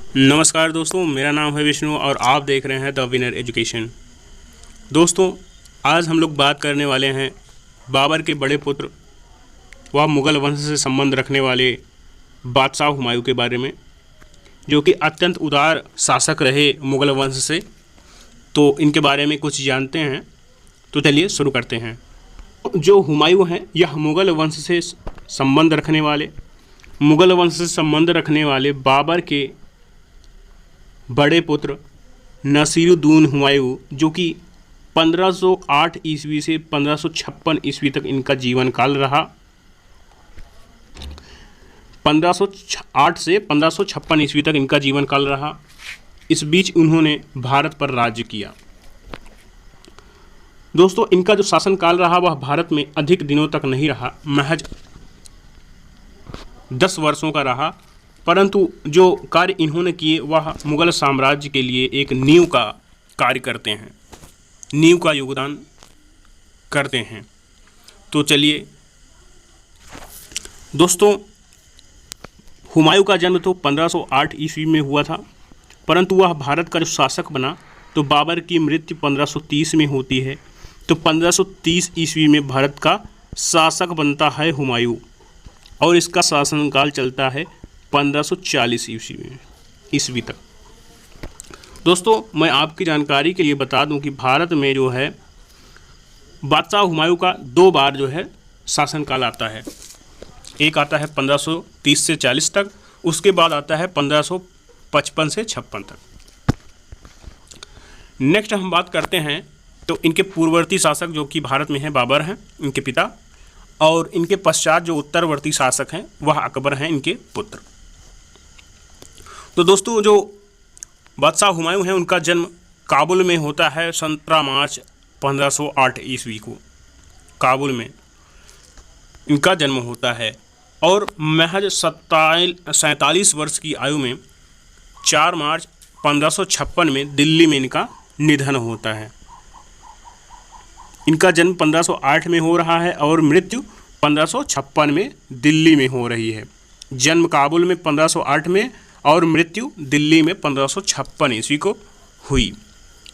नमस्कार दोस्तों, मेरा नाम है विष्णु और आप देख रहे हैं द विनर एजुकेशन। दोस्तों, आज हम लोग बात करने वाले हैं बाबर के बड़े पुत्र व मुग़ल वंश से संबंध रखने वाले बादशाह हुमायूं के बारे में, जो कि अत्यंत उदार शासक रहे मुग़ल वंश से। तो इनके बारे में कुछ जानते हैं, तो चलिए शुरू करते हैं। जो हुमायूं हैं, यह मुग़ल वंश से संबंध रखने वाले बाबर के बड़े पुत्र नसीरुद्दीन हुमायूं, जो कि 1508 ईस्वी से 1556 ईस्वी तक इनका जीवन काल रहा। 1508 से 1556 ईस्वी तक इनका जीवन काल रहा। इस बीच उन्होंने भारत पर राज्य किया। दोस्तों, इनका जो शासनकाल रहा वह भारत में अधिक दिनों तक नहीं रहा, महज 10 वर्षों का रहा। परंतु जो कार्य इन्होंने किए वह मुग़ल साम्राज्य के लिए एक नींव का कार्य करते हैं, नींव का योगदान करते हैं। तो चलिए दोस्तों, हुमायूं का जन्म तो 1508 ईस्वी में हुआ था, परंतु वह भारत का जो शासक बना तो बाबर की मृत्यु 1530 में होती है। तो 1530 ईस्वी में भारत का शासक बनता है हुमायूं, और इसका शासनकाल चलता है 1540 ईस्वी तक। दोस्तों, मैं आपकी जानकारी के लिए बता दूं कि भारत में जो है बादशाह हुमायूं का 2 बार जो है शासनकाल आता है। एक आता है 1530 से 40 तक, उसके बाद आता है 1555 से 56 तक। नेक्स्ट हम बात करते हैं तो इनके पूर्ववर्ती शासक जो कि भारत में हैं बाबर हैं, इनके पिता, और इनके पश्चात जो उत्तरवर्ती शासक हैं वह अकबर हैं, इनके पुत्र। तो दोस्तों, जो बादशाह हुमायूं हैं उनका जन्म काबुल में होता है 17 मार्च 1508 ईस्वी को। काबुल में इनका जन्म होता है और महज 47 वर्ष की आयु में 4 मार्च 1556 में दिल्ली में इनका निधन होता है। इनका जन्म 1508 में हो रहा है और मृत्यु 1556 में दिल्ली में हो रही है। जन्म काबुल में 1508 में और मृत्यु दिल्ली में 1556 ईस्वी को हुई।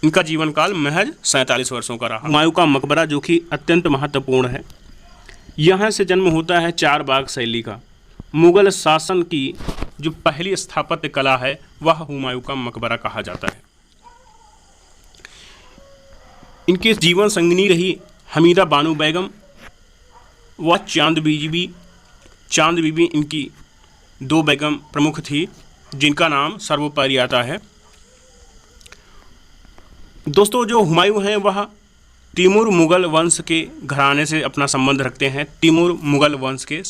इनका जीवन काल महज 47 वर्षों का रहा। हुमायूं का मकबरा जो कि अत्यंत महत्वपूर्ण है, यहाँ से जन्म होता है 4 बाग शैली का। मुग़ल शासन की जो पहली स्थापत्य कला है वह हुमायूं का मकबरा कहा जाता है। इनके जीवन संगिनी रही हमीदा बानो बेगम व चांद बीबी इनकी 2 बेगम प्रमुख थी, जिनका नाम सर्वोपरि आता है। दोस्तों, जो हुमायूं हैं वह तैमूर मुग़ल वंश के घराने से अपना संबंध रखते हैं। तैमूर मुग़ल वंश के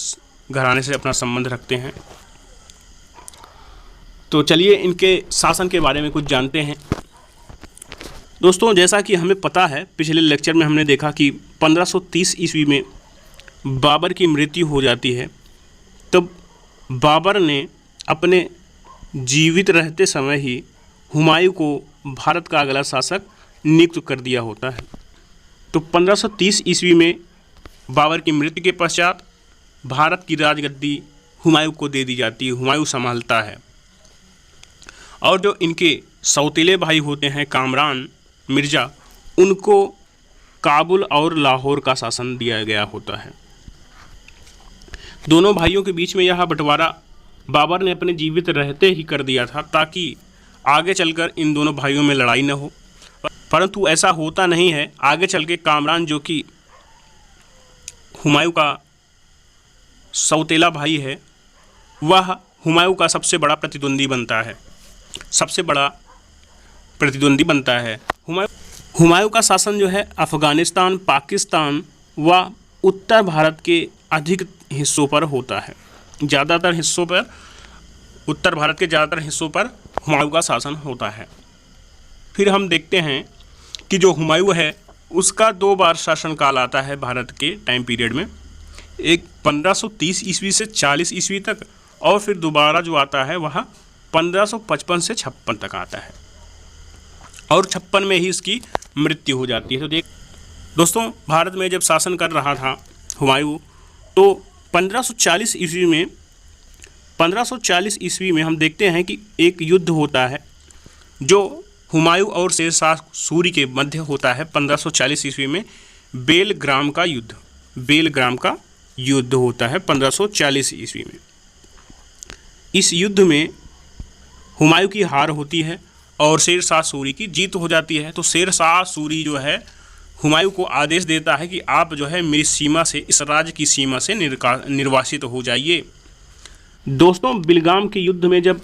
घराने से अपना संबंध रखते हैं। तो चलिए इनके शासन के बारे में कुछ जानते हैं। दोस्तों, जैसा कि हमें पता है, पिछले लेक्चर में हमने देखा कि 1530 ईस्वी में बाबर की मृत्यु हो जाती है। तब बाबर ने अपने जीवित रहते समय ही हुमायूं को भारत का अगला शासक नियुक्त कर दिया होता है। तो 1530 ईस्वी में बाबर की मृत्यु के पश्चात भारत की राजगद्दी हुमायूं को दे दी जाती है। हुमायूं संभालता है, और जो इनके सौतेले भाई होते हैं कामरान मिर्ज़ा, उनको काबुल और लाहौर का शासन दिया गया होता है। दोनों भाइयों के बीच में यह बंटवारा बाबर ने अपने जीवित रहते ही कर दिया था, ताकि आगे चलकर इन दोनों भाइयों में लड़ाई न हो। परंतु ऐसा होता नहीं है। आगे चल के कामरान, जो कि हुमायूं का सौतेला भाई है, वह हुमायूं का सबसे बड़ा प्रतिद्वंदी बनता है। हुमायूं का शासन जो है अफ़गानिस्तान, पाकिस्तान व उत्तर भारत के अधिक हिस्सों पर होता है। उत्तर भारत के ज़्यादातर हिस्सों पर हुमायूं का शासन होता है। फिर हम देखते हैं कि जो हुमायूं है उसका 2 बार शासनकाल आता है भारत के टाइम पीरियड में। एक 1530 ईस्वी से 40 ईस्वी तक, और फिर दोबारा जो आता है वह 1555 से 56 तक आता है, और 56 में ही इसकी मृत्यु हो जाती है। तो दोस्तों, भारत में जब शासन कर रहा था हुमायूं, तो 1540 ईस्वी में 1540 ईस्वी में हम देखते हैं कि एक युद्ध होता है जो हुमायूं और शेरशाह सूरी के मध्य होता है 1540 ईस्वी में। बेलग्राम का युद्ध होता है 1540 ईस्वी में। इस युद्ध में हुमायूं की हार होती है और शेरशाह सूरी की जीत हो जाती है। तो शेरशाह सूरी जो है हुमायूं को आदेश देता है कि आप जो है मेरी सीमा से, इस राज्य की सीमा से निर्वासित हो जाइए। दोस्तों, बेलगाम के युद्ध में जब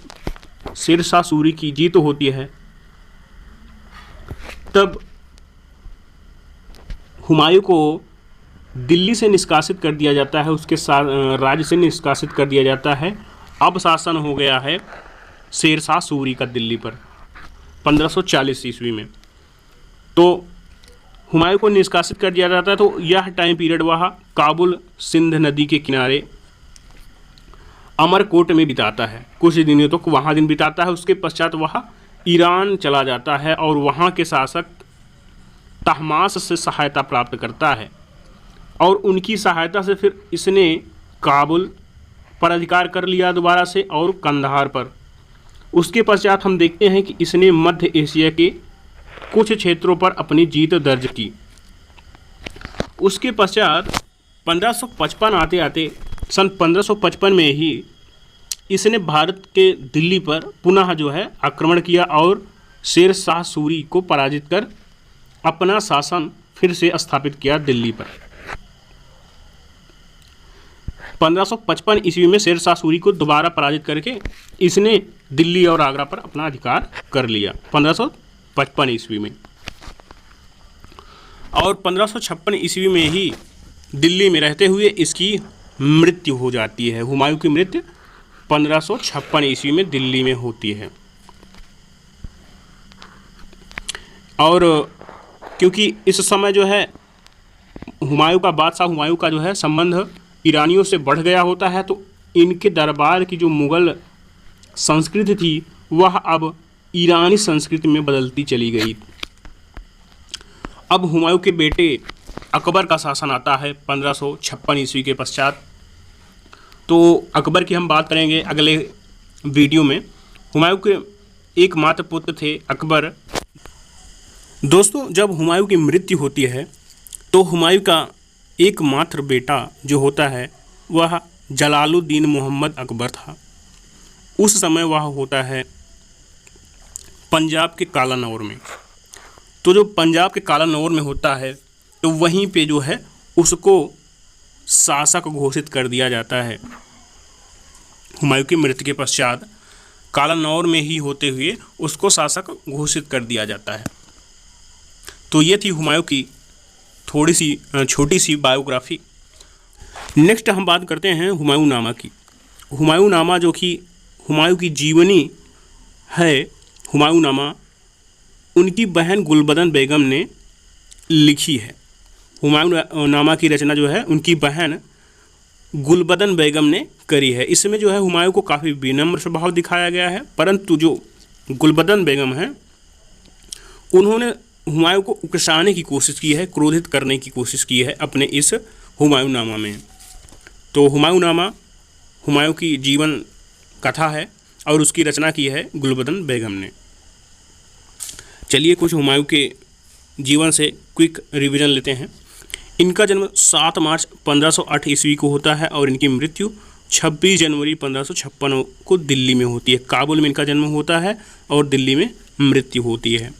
शेरशाह सूरी की जीत होती है तब हुमायूं को दिल्ली से निष्कासित कर दिया जाता है, उसके राज्य से निष्कासित कर दिया जाता है। अब शासन हो गया है शेरशाह सूरी का दिल्ली पर 1540 ईस्वी में। तो हुमायूं को निष्कासित कर दिया जाता है। तो यह टाइम पीरियड वह काबुल सिंध नदी के किनारे अमरकोट में बिताता है, कुछ दिनों तक वहाँ दिन बिताता है। उसके पश्चात वह ईरान चला जाता है और वहाँ के शासक तहमास से सहायता प्राप्त करता है और उनकी सहायता से फिर इसने काबुल पर अधिकार कर लिया दोबारा से और कंधार पर। उसके पश्चात हम देखते हैं कि इसने मध्य एशिया के कुछ क्षेत्रों पर अपनी जीत दर्ज की। उसके पश्चात 1555 आते आते सन 1555 में ही इसने भारत के दिल्ली पर पुनः जो है आक्रमण किया और शेरशाह सूरी को पराजित कर अपना शासन फिर से स्थापित किया दिल्ली पर। 1555 ईस्वी में शेरशाह सूरी को दोबारा पराजित करके इसने दिल्ली और आगरा पर अपना अधिकार कर लिया 1555 ईस्वी में। और 1556 ईस्वी में ही दिल्ली में रहते हुए इसकी मृत्यु हो जाती है। हुमायूं की मृत्यु 1556 ईस्वी में दिल्ली में होती है। और क्योंकि इस समय जो है बादशाह हुमायूं का जो है संबंध ईरानियों से बढ़ गया होता है, तो इनके दरबार की जो मुग़ल संस्कृति थी वह अब ईरानी संस्कृति में बदलती चली गई। अब हुमायूं के बेटे अकबर का शासन आता है 1556 ईस्वी के पश्चात। तो अकबर की हम बात करेंगे अगले वीडियो में। हुमायूं के एकमात्र पुत्र थे अकबर। दोस्तों, जब हुमायूं की मृत्यु होती है तो हुमायूं का एकमात्र बेटा जो होता है वह जलालुद्दीन मोहम्मद अकबर था। उस समय वह होता है पंजाब के कालानौर में। तो जो पंजाब के कालानौर में होता है तो वहीं पे जो है उसको शासक घोषित कर दिया जाता है। हुमायूं की मृत्यु के पश्चात कालानौर में ही होते हुए उसको शासक घोषित कर दिया जाता है। तो ये थी हुमायूं की थोड़ी सी छोटी सी बायोग्राफी। नेक्स्ट हम बात करते हैं हुमायूं नामा की। हुमायूं नामा जो कि हुमायूं की जीवनी है, हुमायूं नामा उनकी बहन गुलबदन बेगम ने लिखी है। हुमायूं नामा की रचना जो है उनकी बहन गुलबदन बेगम ने करी है। इसमें जो है हुमायूं को काफ़ी विनम्र स्वभाव दिखाया गया है, परंतु जो गुलबदन बेगम है उन्होंने हुमायूं को उकसाने की कोशिश की है, क्रोधित करने की कोशिश की है अपने इस हुमायूं नामा में। तो हुमायूं नामा हुमायूं की जीवन कथा है और उसकी रचना की है गुलबदन बेगम ने। चलिए कुछ हुमायूं के जीवन से क्विक रिवीजन लेते हैं। इनका जन्म 7 मार्च 1508 ईस्वी को होता है और इनकी मृत्यु 26 जनवरी 1556 को दिल्ली में होती है। काबुल में इनका जन्म होता है और दिल्ली में मृत्यु होती है।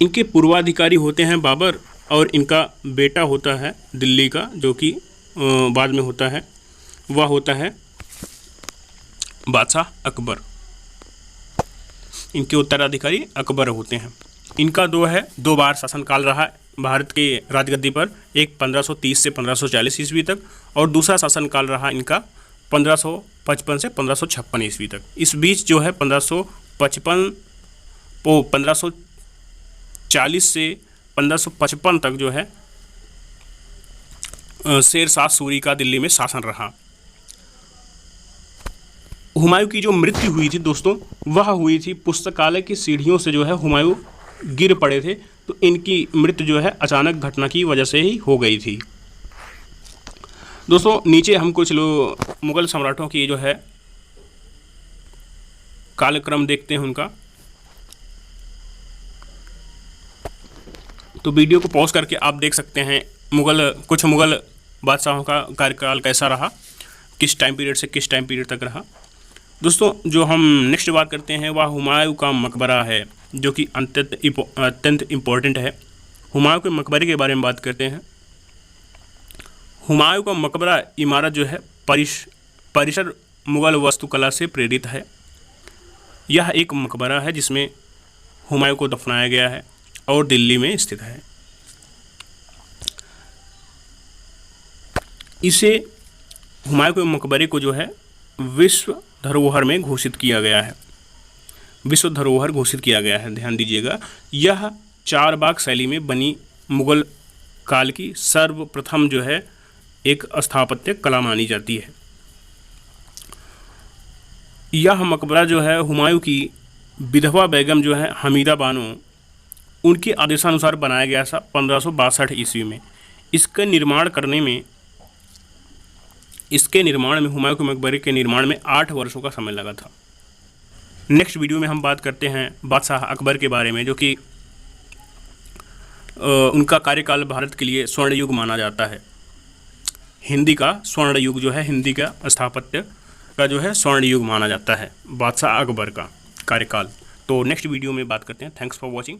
इनके पूर्वाधिकारी होते हैं बाबर और इनका बेटा होता है दिल्ली का जो कि बाद में होता है, वह होता है बादशाह अकबर। इनके उत्तराधिकारी अकबर होते हैं। इनका दो बार शासनकाल रहा है भारत के राजगद्दी पर, एक 1530 से 1540 ईस्वी तक और दूसरा शासनकाल रहा इनका 1555 से 1556 ईस्वी तक। इस बीच जो है 1540 से 1555 तक जो है शेरशाह सूरी का दिल्ली में शासन रहा। हुमायूं की जो मृत्यु हुई थी दोस्तों वह हुई थी पुस्तकालय की सीढ़ियों से जो है हुमायूं गिर पड़े थे, तो इनकी मृत्यु जो है अचानक घटना की वजह से ही हो गई थी। दोस्तों नीचे हम कुछ मुग़ल सम्राटों की जो है कालक्रम देखते हैं उनका। तो वीडियो को पॉज करके आप देख सकते हैं कुछ मुग़ल बादशाहों का कार्यकाल कैसा रहा, किस टाइम पीरियड से किस टाइम पीरियड तक रहा। दोस्तों जो हम नेक्स्ट बात करते हैं वह हुमायूं का मकबरा है, जो कि अत्यंत इम्पोर्टेंट है। हुमायूं के मकबरे के बारे में बात करते हैं। हुमायूं का मकबरा इमारत जो है परिसर मुग़ल वास्तुकला से प्रेरित है। यह एक मकबरा है जिसमें हुमायूं को दफनाया गया है और दिल्ली में स्थित है। इसे हुमायूं के मकबरे को जो है विश्व धरोहर में घोषित किया गया है, विश्व धरोहर घोषित किया गया है। ध्यान दीजिएगा, यह चारबाग शैली में बनी मुग़ल काल की सर्वप्रथम जो है एक स्थापत्य कला मानी जाती है। यह मकबरा जो है हुमायूं की विधवा बेगम जो है हमीदा बानो, उनके आदेशानुसार बनाया गया था 1562 ईस्वी में। इसके निर्माण में हुमायूं के मकबरे के निर्माण में 8 वर्षों का समय लगा था। नेक्स्ट वीडियो में हम बात करते हैं बादशाह अकबर के बारे में, जो कि उनका कार्यकाल भारत के लिए स्वर्ण युग माना जाता है। हिंदी का स्वर्ण युग जो है, हिंदी का स्थापत्य का जो है स्वर्ण युग माना जाता है बादशाह अकबर का कार्यकाल। तो नेक्स्ट वीडियो में बात करते हैं। Thanks for watching.